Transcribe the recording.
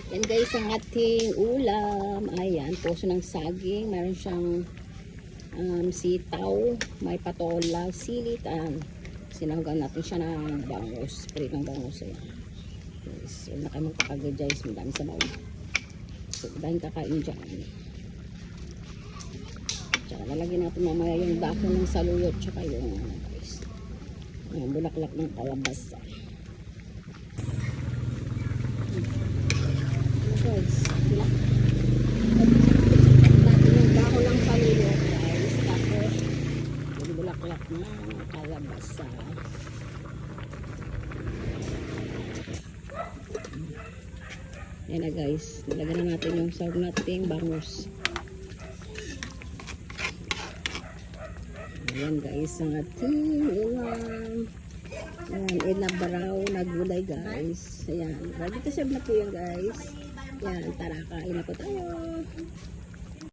Yan guys ang ating ulam. Ayan, puso ng saging. Meron siyang sitaw, may patola, silit. Sinanggan natin siya ng bangus. Spray ng bangus. Ayan. Guys, huwag na kayo magkakagay guys. Madami sa baon. So, dahil kakain dyan. Tsaka lalagyan natin mamaya yung dako ng saluyot. Tsaka yung guys, yung bulaklak ng kalabasa. Guys, natin yung dako ng saluyot guys. Tapos yung bulaklak ng kalabasa. Yan na guys, nilagyan na natin yung sahog nating bangus. Ayan guys, ang ating ulam. Ayan, inabaraw na gulay guys. Ayan, ready to serve na po yan guys. Ayan, tara, kain na po tayo.